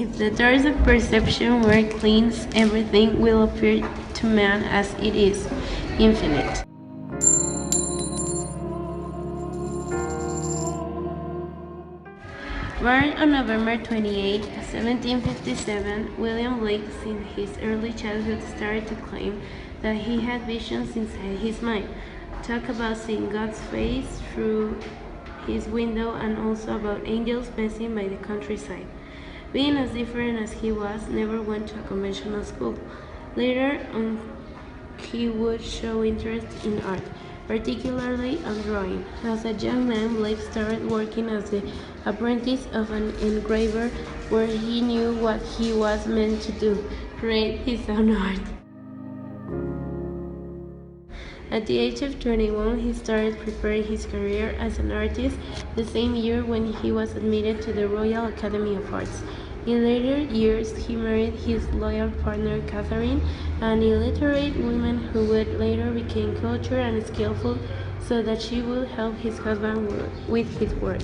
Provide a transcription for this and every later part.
If the doors of perception were cleansed, everything will appear to man as it is, infinite. Born on November 28, 1757, William Blake in his early childhood started to claim that he had visions inside his mind, talk about seeing God's face through his window, and also about angels passing by the countryside. Being as different as he was, never went to a conventional school. Later on, he would show interest in art, particularly on drawing. As a young man, Blake started working as the apprentice of an engraver, where he knew what he was meant to do, create his own art. At the age of 21, he started preparing his career as an artist, the same year when he was admitted to the Royal Academy of Arts. In later years, he married his loyal partner Catherine, an illiterate woman who would later become cultured and skillful so that she would help his husband with his work.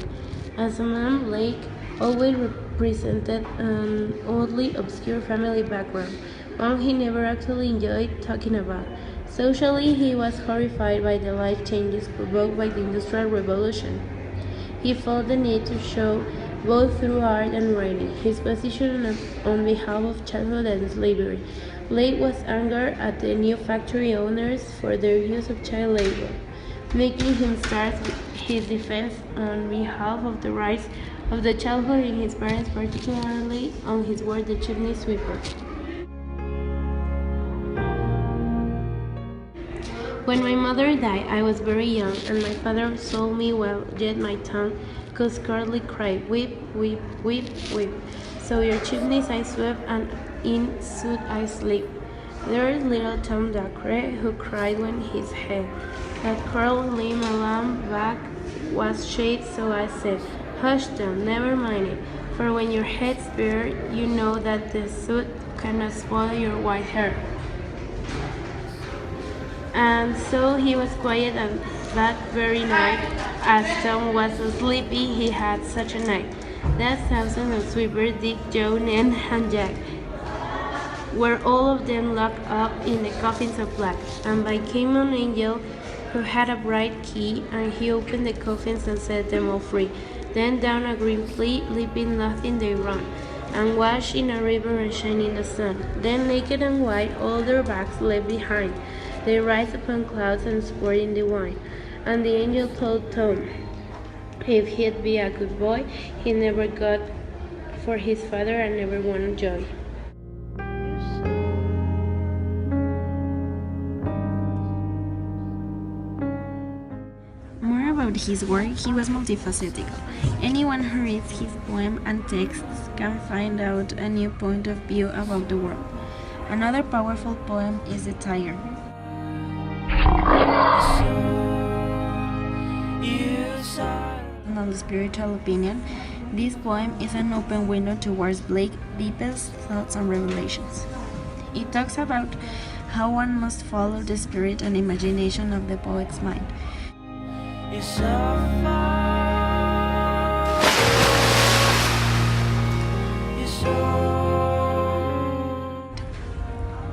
As a man, Blake always represented an oddly obscure family background, one he never actually enjoyed talking about. Socially, he was horrified by the life changes provoked by the Industrial Revolution. He felt the need to show, both through art and writing, his position on behalf of childhood and slavery. Blake was angered at the new factory owners for their use of child labor, making him start his defense on behalf of the rights of the childhood in his parents, particularly on his work The Chimney Sweeper. When my mother died, I was very young, and my father sold me while yet my tongue could scarcely cry, weep, weep, weep, weep. So your chimneys I swept, and in soot I sleep. There is little Tom Dacre, who cried when his head had curled limb a lamb back was shaved, so I said, hush Tom, never mind it, for when your head's bare, you know that the soot cannot spoil your white hair. And so he was quiet, and that very night, as Tom was sleepy, he had such a night. That Samson and Sweeper, Dick, Joe, Nan, and Jack were all of them locked up in the coffins of black, and by came an angel who had a bright key, and he opened the coffins and set them all free. Then down a green fleet, leaping nothing they run, and washed in a river and shine in the sun. Then naked and white, all their backs left behind, they rise upon clouds and sport in the wine. And the angel told Tom, if he'd be a good boy, he never got for his father and never wanted joy. More about his work, he was multifaceted. Anyone who reads his poem and texts can find out a new point of view about the world. Another powerful poem is The Tiger. On the spiritual opinion, this poem is an open window towards Blake's deepest thoughts and revelations. It talks about how one must follow the spirit and imagination of the poet's mind.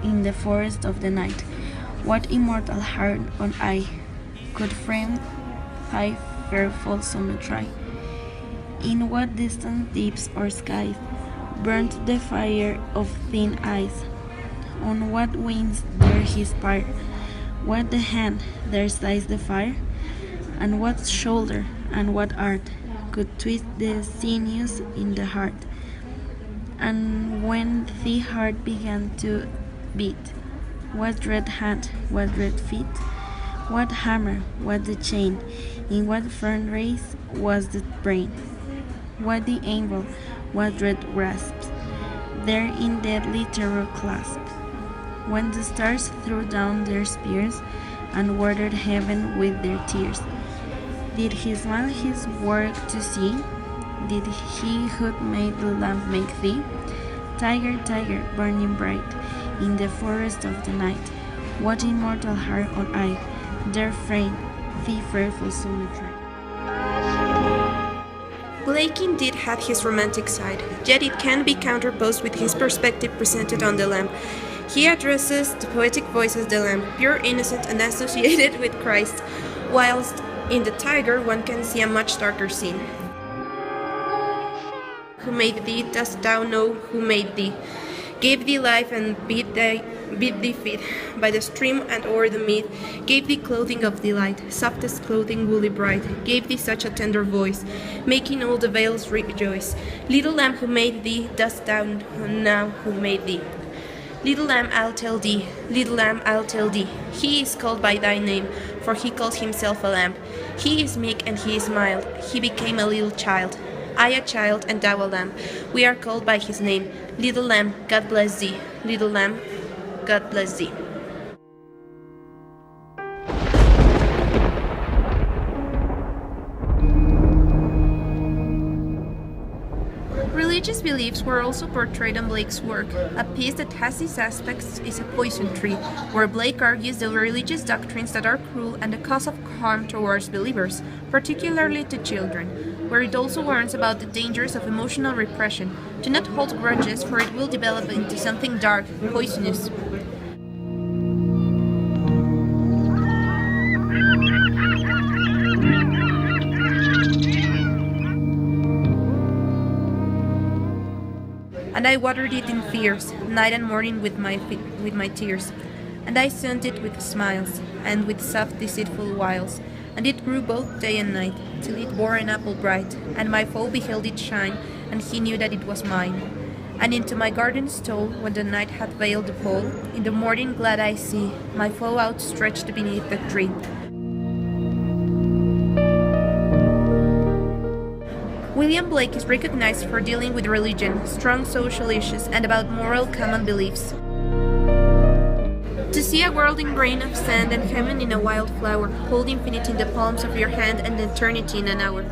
In the forest of the night, what immortal heart on eye could frame thy fearful symmetry? In what distant deeps or skies burnt the fire of thin eyes? On what wings dare he spire? What the hand there slice the fire? And what shoulder and what art could twist the sinews in the heart? And when the heart began to beat, what dread hand, what dread feet? What hammer, what the chain? In what firm race was the brain? What the anvil, what dread grasps? There in deadly terror clasped. When the stars threw down their spears and watered heaven with their tears, did he smile his work to see? Did he who made the lamp make thee? Tiger, tiger, burning bright in the forest of the night, what immortal heart on eye dare frame the fearful symmetry? Blake indeed had his romantic side, yet it can be counterposed with his perspective presented on the lamb. He addresses the poetic voice as the lamb, pure, innocent, and associated with Christ, whilst in the tiger one can see a much darker scene. Who made thee, dost thou know who made thee? Gave thee life and bid thee feed by the stream and o'er the mead, gave thee clothing of delight, softest clothing woolly bright, gave thee such a tender voice, making all the vales rejoice. Little lamb who made thee, dost thou know who made thee? Little lamb, I'll tell thee, little lamb, I'll tell thee. He is called by thy name, for he calls himself a lamb. He is meek and he is mild, he became a little child. I a child and thou a lamb. We are called by his name. Little lamb, God bless thee. Little lamb, God bless thee. Religious beliefs were also portrayed in Blake's work. A piece that has these aspects is A Poison Tree, where Blake argues the religious doctrines that are cruel and the cause of harm towards believers, particularly to children, where it also warns about the dangers of emotional repression. Do not hold grudges, for it will develop into something dark, poisonous. And I watered it in fears, night and morning with my tears. And I sunned it with smiles, and with soft deceitful wiles. And it grew both day and night, till it bore an apple bright. And my foe beheld it shine, and he knew that it was mine. And into my garden stole, when the night had veiled the pole. In the morning glad I see, my foe outstretched beneath the tree. William Blake is recognized for dealing with religion, strong social issues, and about moral common beliefs. To see a world in grain of sand and heaven in a wild flower, hold infinity in the palms of your hand and eternity in an hour.